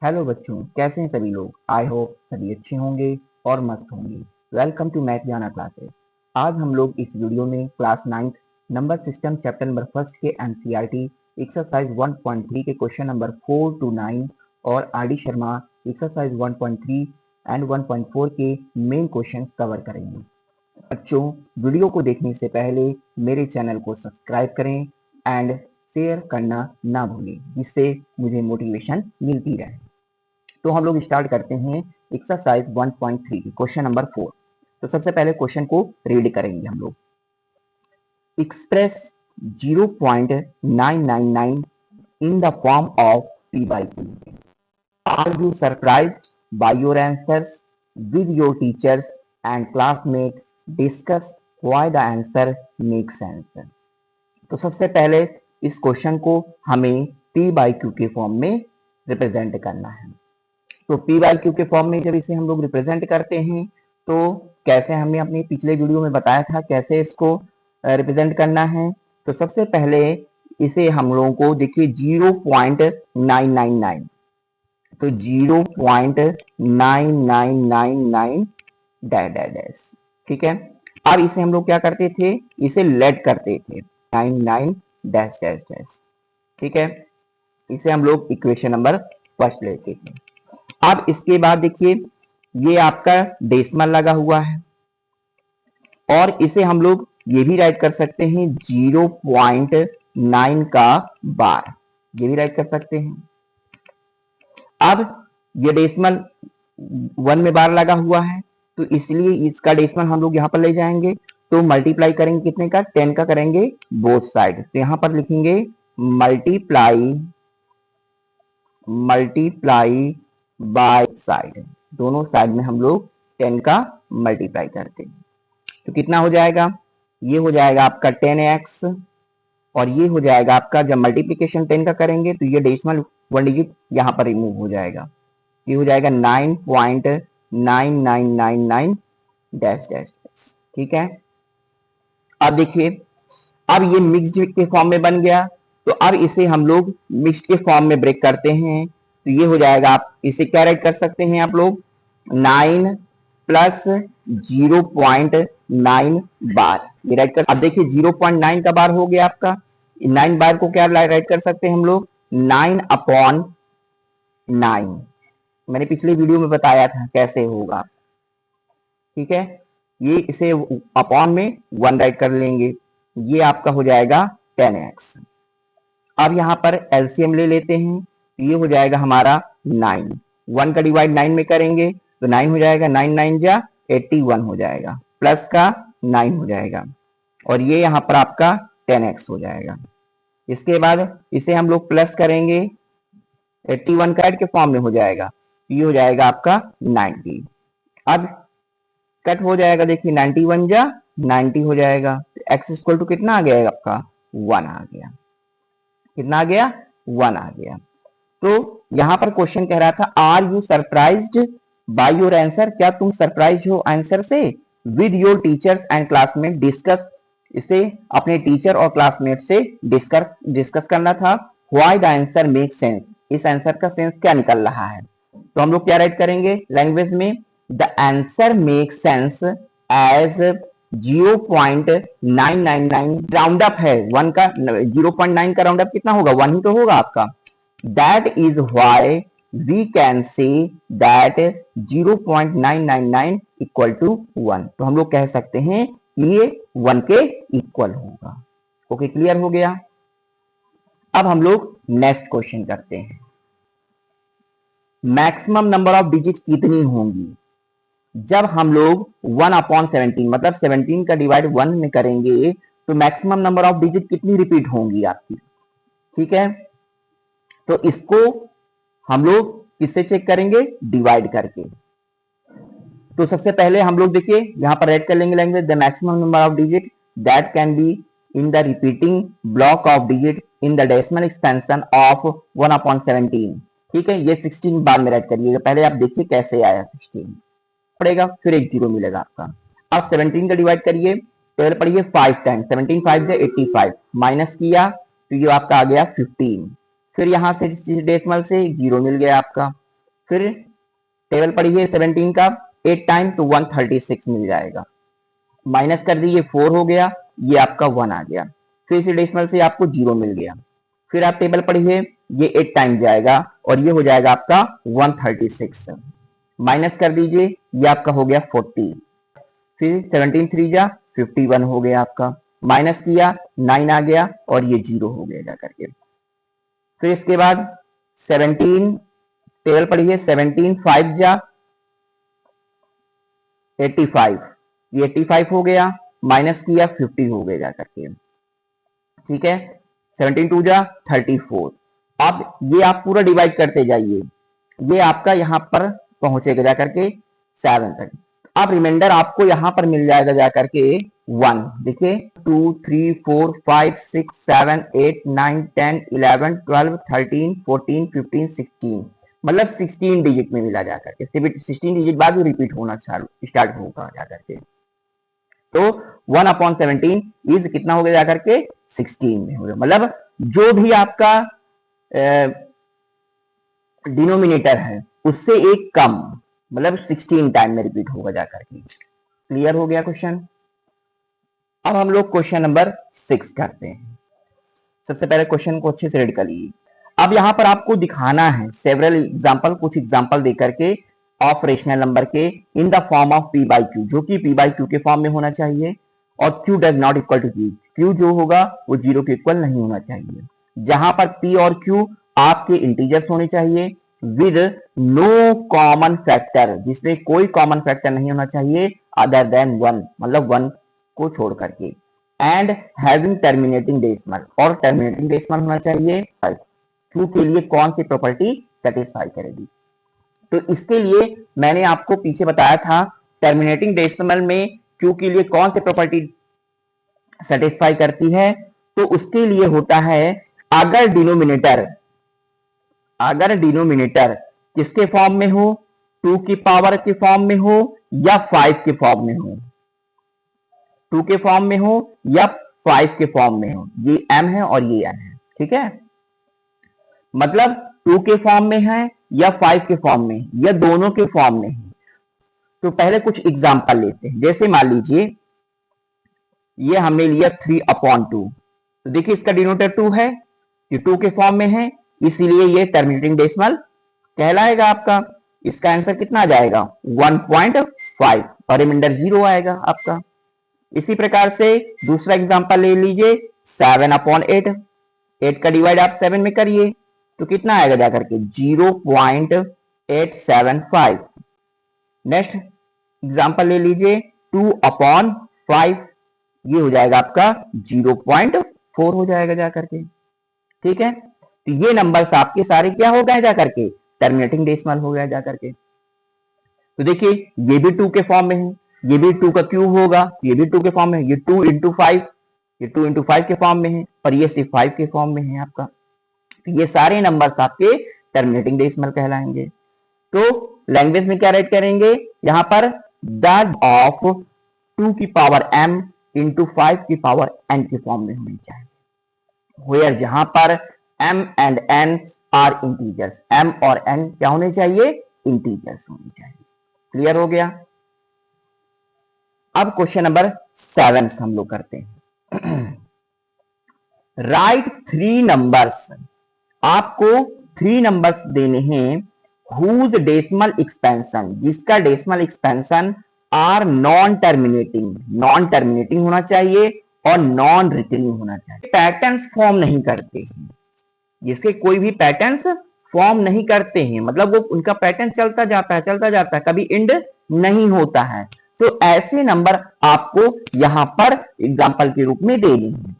Hello बच्चों, कैसे हैं सभी लोग। आई होप सभी अच्छे होंगे और मस्त होंगे। वेलकम टू मैथ ज्ञाना क्लासेस। आज हम लोग इस वीडियो में class 9 number system chapter number 1 के एनसीईआरटी एक्सरसाइज 1.3 के क्वेश्चन नंबर 4 to 9 और R D Sharma exercise 1.3 and 1.4 के मेन क्वेश्चंस कवर करेंगे। बच्चों, वीडियो को देखने से पहले मेरे चैनल को सब्सक्राइब करें एंड शेयर करना ना भूलें, जिससे मुझे मोटिवेशन मिलती रहे। तो हम लोग स्टार्ट करते हैं एक्सरसाइज 1.3 क्वेश्चन नंबर 4। तो सबसे पहले क्वेश्चन को रीड करेंगे हम लोग। Express 0.999 in the form of p by q. Are you surprised by your answers? With your teachers and classmates discuss why the answer makes sense. तो सबसे पहले इस क्वेश्चन को हमें p by q के फॉर्म में रिप्रेजेंट करना है। तो p बाई क्यू के फॉर्म में जब इसे हम लोग रिप्रेजेंट करते हैं तो कैसे, हमने अपने पिछले वीडियो में बताया था कैसे इसको रिप्रेजेंट करना है। तो सबसे पहले इसे हम लोगों को देखिए 0.999, तो 0.9999 डैश डैश डैश, ठीक है। अब इसे हम लोग क्या करते थे, इसे लेट करते थे 99 डैश डैश डैश, ठीक है। इसे हम लोग इक्वेशन नंबर फर्स्ट लेते थे। अब इसके बाद देखिए ये आपका डेसिमल लगा हुआ है और इसे हम लोग ये भी राइट कर सकते हैं 0.9 का बार, ये भी राइट कर सकते हैं। अब ये डेसिमल 1 में बार लगा हुआ है तो इसलिए इसका डेसिमल हम लोग यहां पर ले जाएंगे, तो मल्टीप्लाई करेंगे कितने का, 10 का करेंगे बोथ साइड। तो यहां पर लिखेंगे मल्टीप्लाई बाय साइड, दोनों साइड में हम लोग 10 का मल्टीप्लाई करते हैं। तो कितना हो जाएगा, ये हो जाएगा आपका 10x और ये हो जाएगा आपका, जब मल्टीप्लीकेशन 10 का करेंगे तो ये डेसिमल 1 डिजिट यहां पर रिमूव हो जाएगा, ये हो जाएगा 9.9999 डैश डैश, ठीक है। अब देखिए अब ये मिक्स्ड के फॉर्म में बन गया, तो अब इसे हम लोग मिक्स्ड के फॉर्म में ब्रेक करते हैं। तो ये हो जाएगा, आप इसे क्या राइट कर सकते हैं आप लोग, 9 प्लस 0.9 बार, ये राइट कर। अब देखिए 0.9 का बार हो गया आपका, 9 बार को क्या राइट कर सकते हैं हम लोग, 9/9। मैंने पिछले वीडियो में बताया था कैसे होगा, ठीक है। ये इसे अपॉन में 1 राइट कर लेंगे, ये आपका हो जाएगा 10x। अब यहां पर एलसीएम ले लेते हैं, तो ये हो जाएगा हमारा 9, 1 का डिवाइड 9 में करेंगे तो 9 हो जाएगा, 9 9 जा 81 हो जाएगा, प्लस का 9 हो जाएगा और ये यहां पर आपका 10x हो जाएगा। इसके बाद इसे हम लोग प्लस करेंगे, 81 का ऐड के फॉर्म में हो जाएगा, ये हो जाएगा आपका 90। अब कट हो जाएगा, देखिए 91 जा 90 हो जाएगा, x इक्वल टू कितना आ गया आपका, 1 आ गया। कितना आ गया, 1 आ गया। तो यहां पर क्वेश्चन कह रहा था are you surprised by your answer, क्या तुम सरप्राइज हो आंसर से। With your teachers and classmate discuss, इसे अपने टीचर और क्लासमेट से डिस्कस करना था। Why the answer make sense, इस आंसर का सेंस क्या निकल रहा है। तो हम लोग क्या राइट करेंगे लैंग्वेज में, the answer make sense as 0.999 round up है 1 का, 0.9 का राउंड अप कितना होगा, 1 ही तो होगा आपका। That is why we can say that 0.999 equal to 1। तो हम लोग कह सकते हैं ये 1 के इक्वल होगा। ओके, क्लियर हो गया। अब हम लोग नेक्स्ट क्वेश्चन करते हैं। मैक्सिमम नंबर ऑफ डिजिट कितनी होंगी जब हम लोग 1/17 मतलब 17 का डिवाइड 1 में करेंगे, तो मैक्सिमम नंबर ऑफ डिजिट कितनी रिपीट होंगी आपकी, ठीक है। तो इसको हम लोग किससे चेक करेंगे, डिवाइड करके। तो सबसे पहले हम लोग देखिए यहां पर राइट कर लेंगे language, the maximum number of digit that can be in the repeating block of digit in the decimal expansion of 1/17, ठीक है। ये 16 बाद में राइट करिएगा, पहले आप देखिए कैसे आया 16 पड़ेगा, फिर एक जीरो मिलेगा आपका। अब 17 का डिवाइड करिए, पहले पढ़िए 5 टाइम, 17 5 से 85 माइनस किया तो ये आपका आ गया 15, फिर यहां से डेसिमल से जीरो मिल गया आपका। फिर टेबल पढ़िए 17 का 8 टाइम तो 136 मिल जाएगा, माइनस कर दीजिए 4 हो गया, ये आपका 1 आ गया, फिर इसी डेसिमल से आपको 0 मिल गया। फिर आप टेबल पढ़िए, ये 8 टाइम जाएगा और ये हो जाएगा आपका 136, माइनस कर दीजिए, ये आपका हो गया 40, फिर 17 3 जा 51 हो गया आपका, माइनस किया 9 आ गया और ये 0 हो गया जा करके। फिर इसके बाद 17 टेबल पढ़िए, 17 5 जा 85, ये 85 हो गया, माइनस किया 50 हो गया जा करके, ठीक है। 17 2 जा 34। अब ये आप पूरा डिवाइड करते जाइए, ये आपका यहां पर पहुंचेगा जा करके 7 तक। अब रिमाइंडर आपको यहां पर मिल जाएगा जा करके 1, देखिए 2 3 4 5 6 7 8 9 10 11 12 13 14 15 16, मतलब 16 डिजिट में मिला जा करके, 16 डिजिट बाद भी रिपीट होना स्टार्ट होगा जा करके। तो 1/17 इज कितना हो गया जा करके 16 में हो गया, मतलब जो भी आपका डिनोमिनेटर है उससे एक कम, मतलब 16 टाइम में रिपीट होगा जा करके। क्लियर हो गया क्वेश्चन। अब हम लोग क्वेश्चन नंबर 6 करते हैं। सबसे पहले क्वेश्चन को अच्छे से रीड कर लीजिए। अब यहां पर आपको दिखाना है सेवरल एग्जांपल, कुछ एग्जांपल दे करके ऑफ रेशनल नंबर के in the form of p by q, जो कि p बाई क्यू के फॉर्म में होना चाहिए, और q does not equal to q, q जो होगा वो 0 के इक्वल नहीं होना चाहिए। जहां पर p और q आपके इंटीजर्स होने चाहिए विद नो कॉमन फैक्टर, जिसमें कोई कॉमन फैक्टर नहीं होना चाहिए अदर देन 1, मतलब 1 को छोड़ करके, एंड हैविंग टर्मिनेटिंग डेसिमल, और टर्मिनेटिंग डेसिमल होना चाहिए 5। q के लिए कौन सी प्रॉपर्टी सेटिस्फाई करेगी? तो इसके लिए मैंने आपको पीछे बताया था टर्मिनेटिंग डेसिमल में q के लिए कौन सी प्रॉपर्टी सेटिस्फाई करती है। तो उसके लिए होता है अगर डिनोमिनेटर किसके फॉर्म में हो, 2 की पावर के फॉर्म में हो या 5 के फॉर्म में हो, 2 के फॉर्म में हो या 5 के फॉर्म में हो, ये m है और ये n है, ठीक है। मतलब 2 के फॉर्म में है या 5 के फॉर्म में या दोनों के फॉर्म में है। तो पहले कुछ एग्जांपल लेते हैं, जैसे मान लीजिए ये हमने लिया 3/2, तो देखिए इसका डिनोमिनेटर 2 है, ये 2 के फॉर्म में है, इसीलिए ये टर्मिनेटिंग डेसिमल कहलाएगा आपका। इसका आंसर कितना आ जाएगा 1.5 और रिमाइंडर 0 आएगा आपका। इसी प्रकार से दूसरा एग्जांपल ले लीजिए 7/8, 8 का डिवाइड आप 7 में करिए तो कितना आएगा जाकर के 0.875। नेक्स्ट एग्जांपल ले लीजिए 2/5, ये हो जाएगा आपका 0.4 हो जाएगा जाकर के, ठीक है। तो ये नंबर्स आपके सारे क्या हो गए जाकर के टर्मिनेटिंग डेसिमल हो गया जाकर के। तो देखिए ये भी 2 के फॉर्म में है, ये भी 2 का क्यूब होगा, ये भी 2 के फॉर्म में है, ये 2 इंटू 5, ये 2 इंटू 5 के फॉर्म में है, और ये सिर्फ 5 के फॉर्म में है आपका। तो ये सारे नंबर्स आपके टर्मिनेटिंग डेसिमल कहलाएंगे। तो लैंग्वेज में क्या राइट करेंगे यहाँ पर, द ऑफ 2 की पावर m इंटू 5 की पावर n के फॉर्म में होनी चाहिए, वेयर जहां पर m and n are integers, m और n क्या होने चाहिए इंटीजर्स होने चाहिए। क्लियर हो गया। अब क्वेश्चन नंबर 7 हम लोग करते हैं। राइट 3 नंबर्स, आपको 3 नंबर्स देने हैं हुज डेसिमल एक्सपेंशन, जिसका decimal expansion are non terminating होना चाहिए और नॉन रिकरिंग होना चाहिए। पैटर्न्स फॉर्म नहीं करते हैं, जिसके कोई भी पैटर्न्स फॉर्म नहीं करते हैं, मतलब वो उनका पैटर्न चलता जाता है, कभी एंड नहीं होता है। तो ऐसे नंबर आपको यहां पर एग्जांपल के रूप में देने हैं।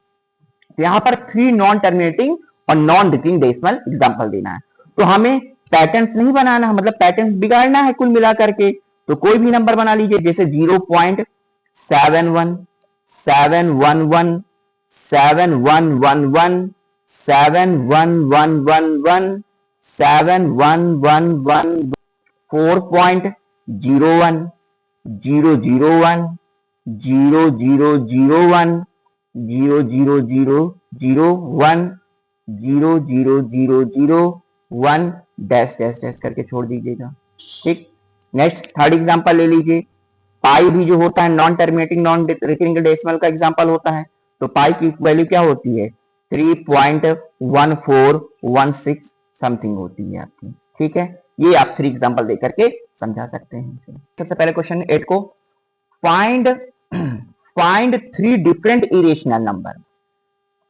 तो यहां पर 3 नॉन टर्मिनेटिंग और नॉन रिकरिंग डेसिमल एग्जांपल देना है। तो हमें पैटर्न्स नहीं बनाना है, मतलब पैटर्न्स बिगाड़ना है कुल मिलाकर के। तो कोई भी नंबर बना लीजिए, जैसे 0.71 711 7111 7111 7111 4.01 001 0001 0001 00001 00001 डैश डैश डैश करके छोड़ दीजिएगा। ठीक, नेक्स्ट थर्ड एग्जांपल ले लीजिए। पाई भी जो होता है non terminating non recurring decimal का एग्जांपल होता है, तो पाई की वैल्यू क्या होती है 3.1416 समथिंग होती है आपकी। ठीक है, ये आप 3 एग्जांपल दे करके समझा सकते हैं। सबसे पहले क्वेश्चन 8 को find find 3 different irrational number.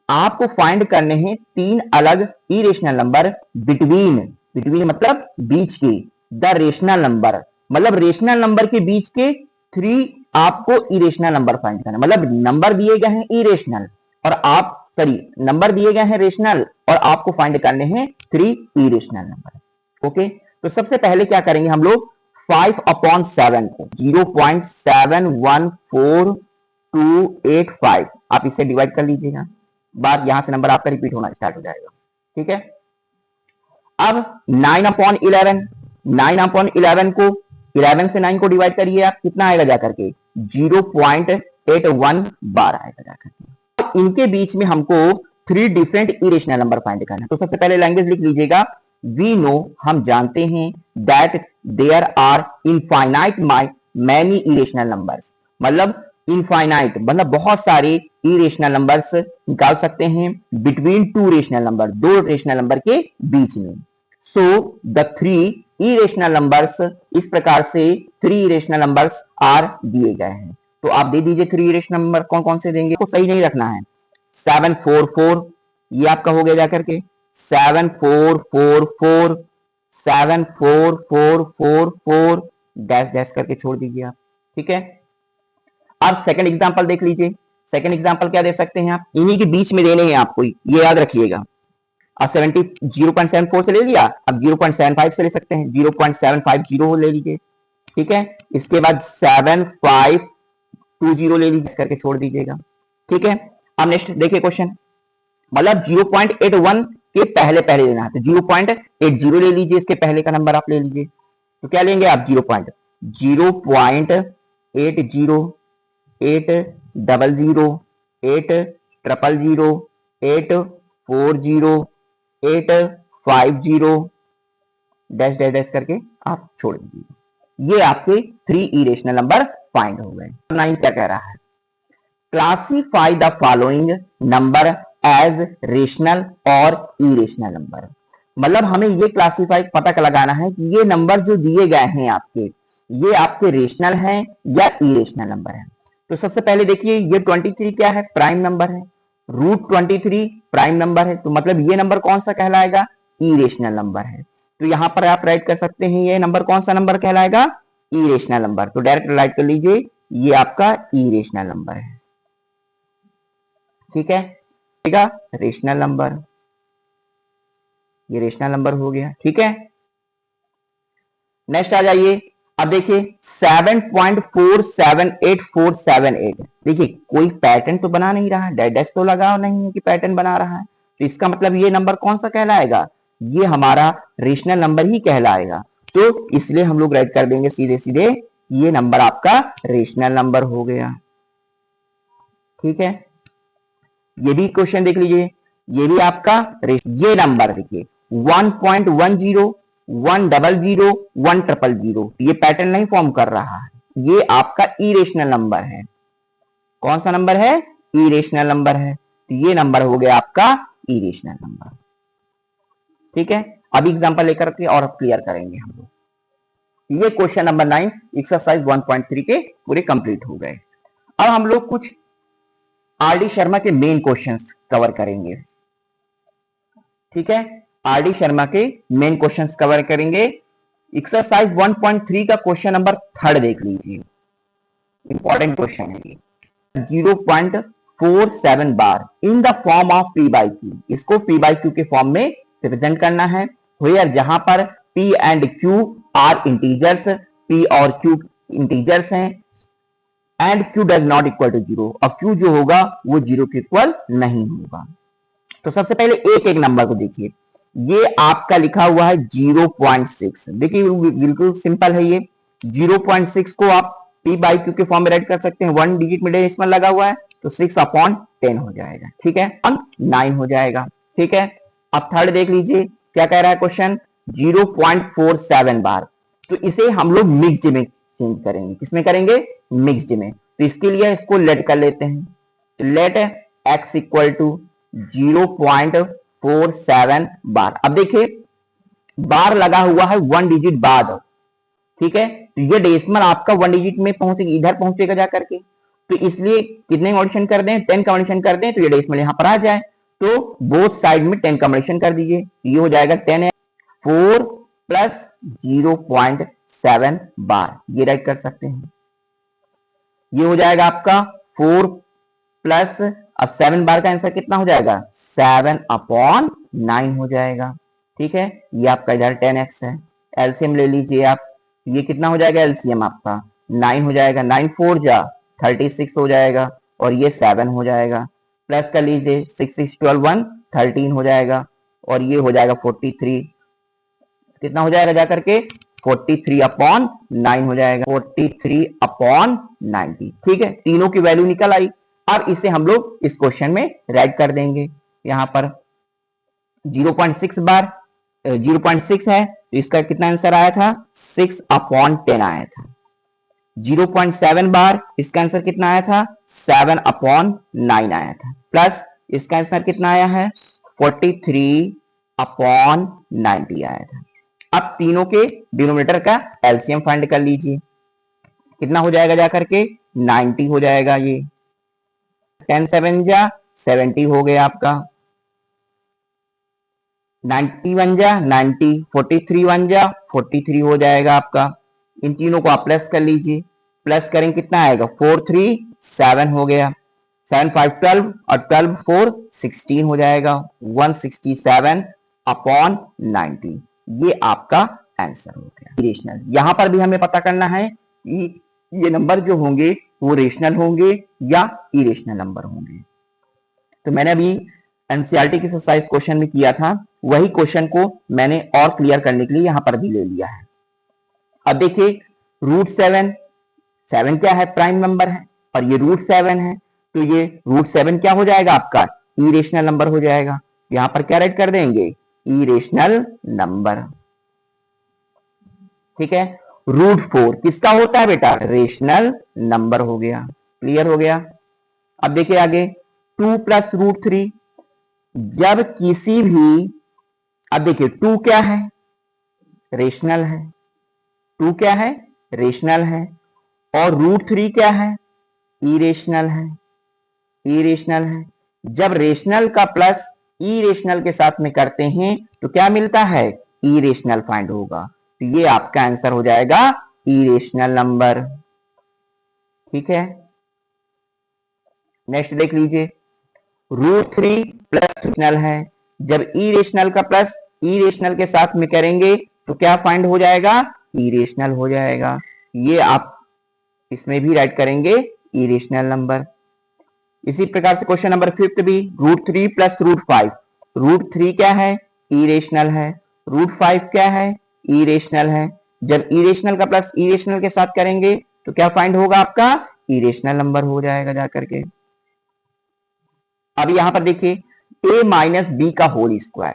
आपको फाइंड करने हैं 3 अलग इरेशनल नंबर बिटवीन, बिटवीन मतलब बीच के, द रेशनल नंबर मतलब रेशनल नंबर के बीच के 3 आपको इरेशनल नंबर फाइंड करना, मतलब नंबर दिए गए हैं इरेशनल और आप सॉरी नंबर दिए गए हैं रेशनल और आपको फाइंड करने हैं 3 इरेशनल नंबर। ओके, तो सबसे पहले क्या करेंगे हम लोग 5/7 को 0.714285 आप इसे डिवाइड कर लीजिएगा, बार यहां से नंबर आपका रिपीट होना स्टार्ट हो जाएगा। ठीक है, अब 9/11 9/11 को 11 से 9 को डिवाइड करिए आप, कितना आएगा जाकर के 0.81 बार आएगा जाकर के। इनके बीच में हमको 3 डिफरेंट इरेशनल नंबर फाइंड करना है। तो सबसे पहले लैंग्वेज लिख लीजिएगा, वी नो हम जानते हैं that there are infinite many irrational numbers, मतलब इनफाइनाइट मतलब बहुत सारे इरेशनल नंबर्स निकाल सकते हैं between 2 rational number, 2 rational number के बीच में। सो द 3 इरेशनल नंबर्स, इस प्रकार से 3 इरेशनल नंबर्स आर दिए गए हैं। तो आप दे दीजिए 3 इरेशनल नंबर कौन कौन से देंगे, को सही नहीं रखना है। 744 ये आपका हो गया जाकर के 7444 74444 डैश डैश करके छोड़ दीजिए आप। ठीक है, अब सेकंड एग्जांपल देख लीजिए। सेकंड एग्जांपल क्या दे सकते हैं आप, इन्हीं के बीच में देने हैं आपको, ये याद रखिएगा। अब 0.74 से ले लिया, अब 0.75 से ले सकते हैं, 0.750 ले लीजिए। ठीक है, इसके बाद 7520 ले लीजिए, करके छोड़ दीजिएगा। ठीक है, अब नेक्स्ट देखिए क्वेश्चन, मतलब 0.81 के पहले पहले लेना है, तो 0.80 ले लीजिए, इसके पहले का नंबर आप ले लीजिए। तो क्या लेंगे आप 0.80 800 800 840 850 डैश डैश डैश करके आप छोड़ दीजिए। ये आपके 3 इरेशनल नंबर फाइंड हो गए। 9 क्या कह रहा है, classify the following number as rational और इरेशनल नंबर, मतलब हमें ये क्लासीफाई पता लगाना है कि ये नंबर जो दिए गए हैं आपके, ये आपके रेशनल हैं या इरेशनल नंबर है। तो सबसे पहले देखिए ये 23 क्या है, प्राइम नंबर है, √23 प्राइम नंबर है, तो मतलब ये नंबर कौन सा कहलाएगा, इरेशनल नंबर है। तो यहां पर आप राइट कर सकते हैं ये नंबर कौन सा नंबर कहलाएगा, इरेशनल नंबर। तो डायरेक्ट राइट कर लीजिए, ये आपका इरेशनल नंबर है। ठीक है, रेशनल नंबर, ये रेशनल नंबर हो गया। ठीक है, नेक्स्ट आ जाइए। अब देखिए 7.478478, देखिए कोई पैटर्न तो बना नहीं रहा है, डैश तो लगा नहीं है कि पैटर्न बना रहा है, तो इसका मतलब ये नंबर कौन सा कहलाएगा, ये हमारा रेशनल नंबर ही कहलाएगा। तो इसलिए हम लोग राइट कर देंगे सीधे सीधे, ये नंबर आपका रेशनल नंबर हो गया। ठीक है, ये भी क्वेश्चन देख लीजिए, ये भी आपका ये नंबर देखिए 1.10 100 100, ये पैटर्न नहीं फॉर्म कर रहा है, ये आपका इरेशनल नंबर है। कौन सा नंबर है, इरेशनल नंबर है, तो ये नंबर हो गया आपका इरेशनल नंबर। ठीक है, अभी एग्जांपल लेकर के और क्लियर करेंगे हम लोग। ये क्वेश्चन नंबर 9 एक्सरसाइज 1.3 के पूरे कंप्लीट हो गए। अब हम लोग कुछ आर.डी. शर्मा के मेन क्वेश्चंस कवर करेंगे। ठीक है, आर.डी. शर्मा के मेन क्वेश्चंस कवर करेंगे। एक्सरसाइज 1.3 का क्वेश्चन नंबर 3 देख लीजिए, इंपॉर्टेंट क्वेश्चन है ये। 0.47 bar in the form of p/q, इसको p/q के फॉर्म में रिप्रेजेंट करना है। वेयर जहां पर p and q are integers, p और q इंटीजर्स हैं, and q does not equal to 0, और q जो होगा वो 0 के इक्वल नहीं होगा। तो सबसे पहले एक एक नंबर को देखिए, ये आपका लिखा हुआ है 0.6, देखिए बिल्कुल सिंपल है ये। 0.6 को आप p/q के फॉर्म में राइट कर सकते हैं, 1 डिजिट में डेसिमल लगा हुआ है, तो 6/10 हो जाएगा। ठीक है, 9 हो जाएगा। ठीक है, अब थर्ड देख लीजिए क्या कह रहा है क्वेश्चन, 0.47 बार। तो इसे हम लोग मिक्स्ड में चेंज करेंगे, किसमें करेंगे, मिक्स्ड में। तो इसके लिए इसको लेट कर लेते हैं, तो लेट x इक्वल टू 0.47 बार। अब देखिए बार लगा हुआ है 1 डिजिट बाद, ठीक है, तो ये डेसिमल आपका 1 डिजिट में पहुंचेगा, इधर पहुंचेगा जा करके। तो इसलिए कितने मॉडिशन कर दें, 10 का मॉडिशन कर दें, तो ये डेसिमल यहां पर आ जाए। तो बोथ साइड में 10 का मॉडिशन कर दीजिए, ये हो जाएगा 10 4 प्लस 0.7 बार, ये राइट कर सकते हैं। ये हो जाएगा आपका 4 प्लस, अब 7 बार का आंसर कितना हो जाएगा, 7/9 हो जाएगा, ठीक है। ये आपका इधर 10x है, एलसीएम ले लीजिए आप, ये कितना हो जाएगा एलसीएम आपका 9 हो जाएगा, 9 4 जा 36 हो जाएगा, और ये 7 हो जाएगा, प्लस कर लीजिए 6 6 12 1 13 हो जाएगा, और ये हो जाएगा 43, कितना हो जाएगा जाकर के 43/9 हो जाएगा, 43/90, ठीक है। तीनों की वैल्यू निकल आई। अब इसे हम लोग इस क्वेश्चन में राइट कर देंगे। यहां पर 0.6 बार 0.6 है, तो इसका कितना आंसर आया था, 6/10 आया था। 0.7 बार, इसका आंसर कितना आया था, 7/9 आया था, प्लस इसका आंसर कितना आया है, 43/90 आया था। अब तीनों के डिनोमिनेटर का एलसीएम फाइंड कर लीजिए, कितना हो जाएगा जाकर के 90 हो जाएगा, ये 10 7 जा 70 हो गया आपका, 90 1 जा 90, 43 1 जा 43 हो जाएगा आपका। इन तीनों को आप प्लस कर लीजिए, प्लस करेंगे कितना आएगा 4 3 7 हो गया, 7 5 12 और 12 4 16 हो जाएगा, 167/90, ये आपका आंसर हो गया रेशनल। यहां पर भी हमें पता करना है कि ये नंबर जो होंगे वो रेशनल होंगे या इरेशनल नंबर होंगे। तो मैंने अभी एनसीईआरटी की एक्सरसाइज क्वेश्चन में किया था, वही क्वेश्चन को मैंने और क्लियर करने के लिए यहां पर भी ले लिया है। अब देखिए √7, 7 क्या है, प्राइम नंबर है, और ये √7 है, तो ये √7 क्या हो जाएगा आपका, इरेशनल नंबर हो जाएगा। यहां पर क्या राइट कर देंगे, इरेशनल नंबर, ठीक है। √4 किसका होता है बेटा, रेशनल नंबर हो गया, क्लियर हो गया। अब देखिए आगे 2 प्लस √3, जब किसी भी, अब देखिए 2 क्या है, रेशनल है, 2 क्या है, रेशनल है, और √3 क्या है, इरेशनल है, इरेशनल है। जब रेशनल का प्लस इरेशनल के साथ में करते हैं तो क्या मिलता है, इरेशनल फाइंड होगा, तो ये आपका आंसर हो जाएगा इरेशनल नंबर, ठीक है। नेक्स्ट देख लीजिए √3 प्लस रेशनल है, जब इरेशनल का प्लस इरेशनल के साथ में करेंगे तो क्या फाइंड हो जाएगा, इरेशनल हो जाएगा। ये आप इसमें भी राइट करेंगे इरेशनल नंबर। इसी प्रकार से क्वेश्चन नंबर 5 भी √3 प्लस √5, √3 क्या है, इरेशनल है, √5 क्या है, इरेशनल है। जब इरेशनल का प्लस इरेशनल के साथ करेंगे तो क्या फाइंड होगा आपका, इरेशनल नंबर हो जाएगा जाकर के। अब यहां पर देखिए a माइनस बी का होल स्क्वायर,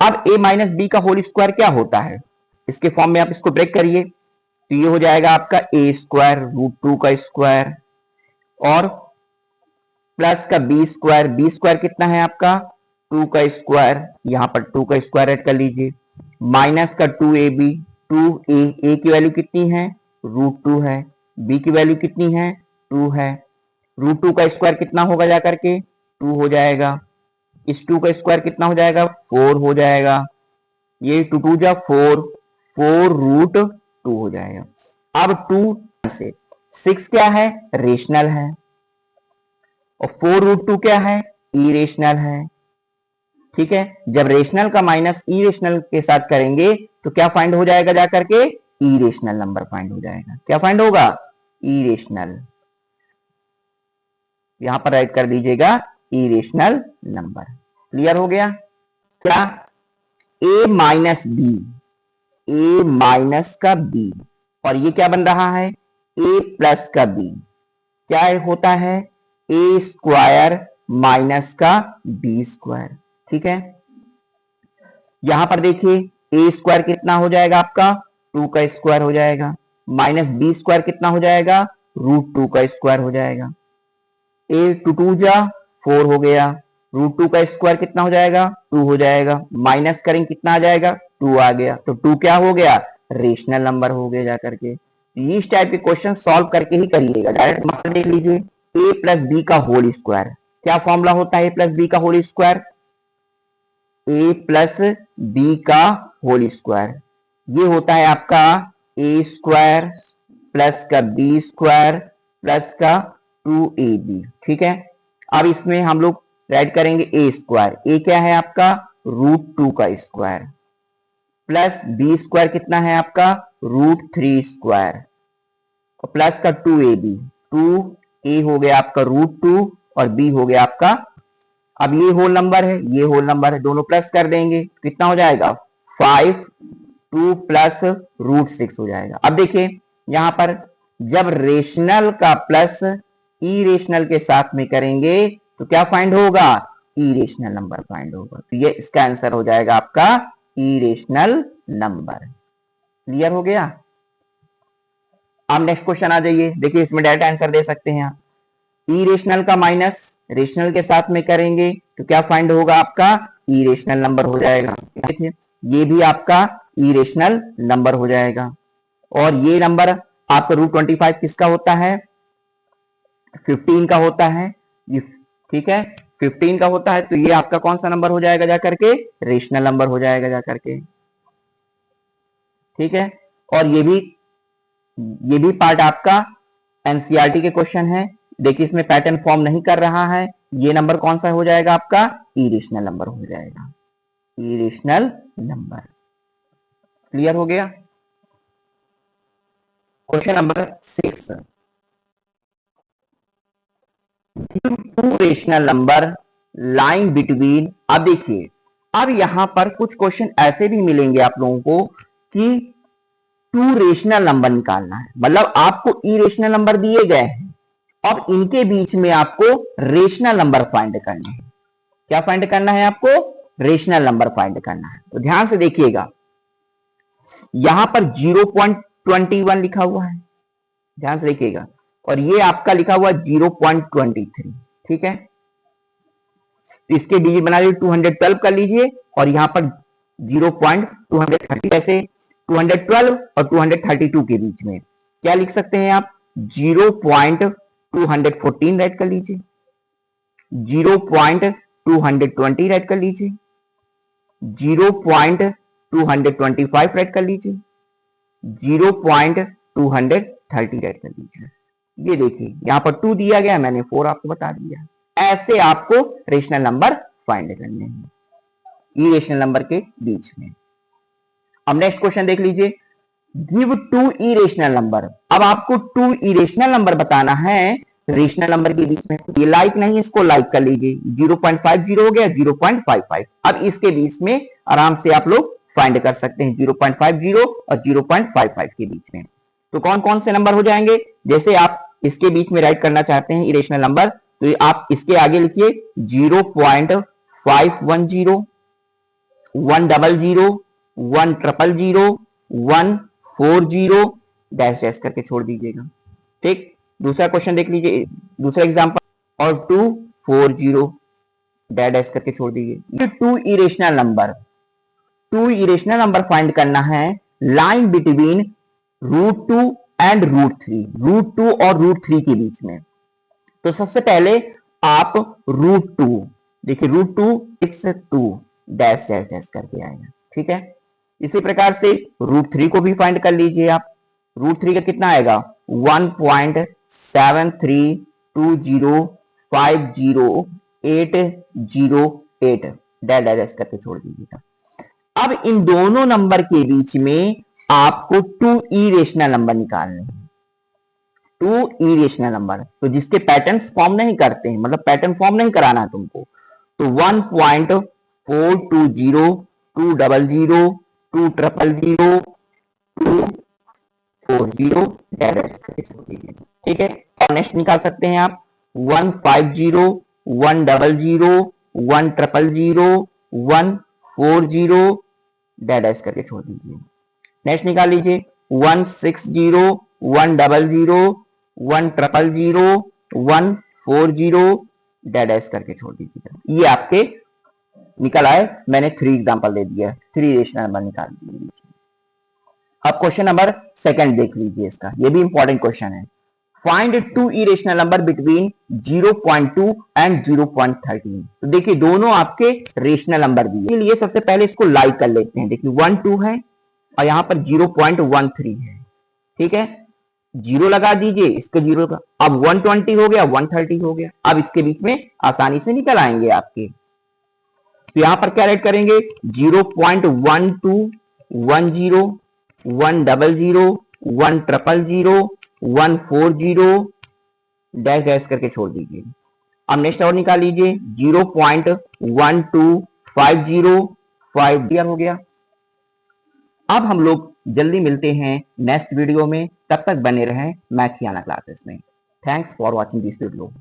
अब a माइनस बी का होल स्क्वायर क्या होता है, इसके फॉर्म में आप इसको ब्रेक करिए, तो ये हो जाएगा आपका a स्क्वायर √2 का स्क्वायर, और प्लस का बी स्क्वायर कितना है आपका 2 का स्क्वायर, यहां पर 2 का स्क्वायर ऐड कर लीजिए, माइनस का 2ab, 2a की वैल्यू कितनी है, √2 है, b की वैल्यू कितनी है, 2 है, √2 का स्क्वायर कितना होगा जाकर के 2 हो जाएगा, इस 2 का स्क्वायर कितना हो जाएगा 4 हो जाएगा, ये 2 2 जा 4, 4√2 हो जाएगा। अब 2 से 6 क्या है, रेशनल है, और 4√2 क्या है, इरेशनल है, ठीक है। जब रेशनल का माइनस इरेशनल के साथ करेंगे तो क्या फाइंड हो जाएगा जाकर के, इरेशनल नंबर फाइंड हो जाएगा। क्या फाइंड होगा, इरेशनल, यहां पर राइट कर दीजिएगा इरेशनल नंबर, क्लियर हो गया। क्या a minus b, a minus का b, और ये क्या बन रहा है a प्लस का b, क्या होता है a स्क्वायर माइनस का b स्क्वायर, ठीक है। यहां पर देखिए ए स्क्वायर कितना हो जाएगा आपका 2 का स्क्वायर हो जाएगा, माइनस बी स्क्वायर कितना हो जाएगा √2 का स्क्वायर हो जाएगा। ए टू टू जा 4 हो गया, √2 का स्क्वायर कितना हो जाएगा 2 हो जाएगा, माइनस करेंगे कितना आ जाएगा 2 आ गया, तो 2 क्या हो गया रेशनल नंबर हो गया जाकर के। इस टाइप के क्वेश्चन सॉल्व करके ही करिएगा। डायरेक्ट मान देख लीजिए a प्लस बी का होल स्क्वायर, क्या फॉर्मूला होता है a प्लस बी का whole square, a plus b का होल स्क्वायर ये होता है आपका a स्क्वायर प्लस का बी स्क्वायर प्लस का 2ab। ठीक है, अब इसमें हम लोग राइट करेंगे a स्क्वायर, a क्या है आपका √2 का स्क्वायर प्लस बी स्क्वायर कितना है आपका √3 स्क्वायर प्लस का 2ab, 2a हो गया आपका √2 और b हो गया आपका, अब ये होल नंबर है ये होल नंबर है, दोनों प्लस कर देंगे कितना हो जाएगा 5, 2 प्लस √6 हो जाएगा। अब देखिए यहां पर जब रेशनल का प्लस इरेशनल के साथ में करेंगे तो क्या फाइंड होगा इरेशनल नंबर फाइंड होगा, तो ये इसका आंसर हो जाएगा आपका इरेशनल नंबर। क्लियर हो गया। अब नेक्स्ट क्वेश्चन आ जाइए, देखिए इसमें डायरेक्ट आंसर दे सकते हैं आप, इरेशनल का माइनस रेशनल के साथ में करेंगे तो क्या फाइंड होगा आपका इरेशनल नंबर हो जाएगा। देखिए ये भी आपका इरेशनल नंबर हो जाएगा, और ये नंबर आपका √25 किसका होता है 15 का होता है ये, ठीक है 15 का होता है, तो ये आपका कौन सा नंबर हो जाएगा जाकर के रेशनल नंबर हो जाएगा जाकर के। ठीक है, और ये भी पार्ट आपका एनसीईआरटी के क्वेश्चन है। देखिए इसमें पैटर्न फॉर्म नहीं कर रहा है, ये नंबर कौन सा हो जाएगा आपका इरेशनल नंबर हो जाएगा, इरेशनल नंबर। क्लियर हो गया। Question number 6, two rational number line between. अब देखिए अब यहां पर कुछ क्वेश्चन ऐसे भी मिलेंगे आप लोगों को कि टू रेशनल नंबर निकालना है, मतलब आपको इरेशनल नंबर दिए गए हैं अब इनके बीच में आपको रेशनल नंबर फाइंड करना है। क्या फाइंड करना है आपको रेशनल नंबर फाइंड करना है। तो ध्यान से देखिएगा यहां पर 0.21 लिखा हुआ है, ध्यान से देखिएगा, और ये आपका लिखा हुआ 0.23। ठीक है, तो इसके डिजिट बना लीजिए 212 कर लीजिए, और यहां पर 0.230, ऐसे 212 और 232 के बीच में क्या लिख सकते हैं आप 0.214 राइट कर लीजिए, 0.220 राइट कर लीजिए, 0.225 राइट कर लीजिए, 0.230 राइट कर लीजिए। ये देखिए यहां पर 2 दिया गया, मैंने 4 आपको बता दिया। ऐसे आपको रेशनल नंबर फाइंड करने हैं इरेशनल नंबर के बीच में। अब नेक्स्ट क्वेश्चन देख लीजिए, गिव 2 इरेशनल नंबर। अब आपको 2 इरेशनल नंबर बताना है रेशनल नंबर के बीच में। ये लाइक नहीं, इसको लाइक कर लीजिए, 0.50 हो गया 0.55। अब इसके बीच में आराम से आप लोग फाइंड कर सकते हैं 0.50 और 0.55 के बीच में। तो कौन कौन से नंबर हो जाएंगे, जैसे आप इसके बीच में राइट करना चाहते हैं इरेशनल नंबर, तो आप इसके आगे लिखिए 0.510, 100, 100, 100, 140 डैश डैश करके छोड़ दीजिएगा। ठीक, दूसरा क्वेश्चन देख लीजिए, दूसरा एग्जांपल, और 240 डैश डैश करके छोड़ दीजिए। ये 2 irrational number, 2 irrational number find करना है लाइन बिटवीन √2 एंड √3, √2 और √3 के बीच में। तो सबसे पहले आप √2 देखिए, √2 2 डैश डैश डैश करके आएगा। ठीक है, इसी प्रकार से √3 को भी फाइंड कर लीजिए आप, √3 का कितना आएगा 1.7320500808 डैश डैश करके छोड़ दीजिएगा। अब इन दोनों नंबर के बीच में आपको 2 इरेशनल नंबर निकालने हैं, 2 इरेशनल नंबर, तो जिसके पैटर्न्स फॉर्म नहीं करते हैं, मतलब पैटर्न फॉर्म नहीं कराना है तुमको, तो 1.420, 200, 200, 240 ठीक है। और नेक्स्ट निकाल सकते हैं आप 150, 100, 100, 140, डैश करके छोड़ दीजिए। नेक्स्ट निकाल लीजिए 160 100 100 140 डैश करके छोड़ दीजिएगा। ये आपके निकल आए। मैंने 3 एग्जांपल दे दिया, 3 रेशनल नंबर निकाल दिए। अब क्वेश्चन नंबर सेकंड देख लीजिए इसका, ये भी इंपॉर्टेंट क्वेश्चन है। Find 2 irrational number between 0.2 and 0.13। तो देखिए दोनों आपके रेशनल नंबर दिए, इसलिए सबसे पहले इसको लाइक कर लेते हैं। देखिए 1 2 है और यहां पर 0.13 है, ठीक है। 0 लगा दीजिए, इसके 0 का, अब 120 हो गया, 130 हो गया। अब इसके बीच में आसानी से निकल आएंगे आपके। तो यहां पर क्या ऐड करेंगे 0.12 10 100 100 140 डैश डैश करके छोड़ दीजिए। अब नेक्स्ट और निकाल लीजिए 0.1250 हो गया। अब हम लोग जल्दी मिलते हैं नेक्स्ट वीडियो में, तब तक बने रहें मैथियाना क्लासेस में। Thanks for watching this video.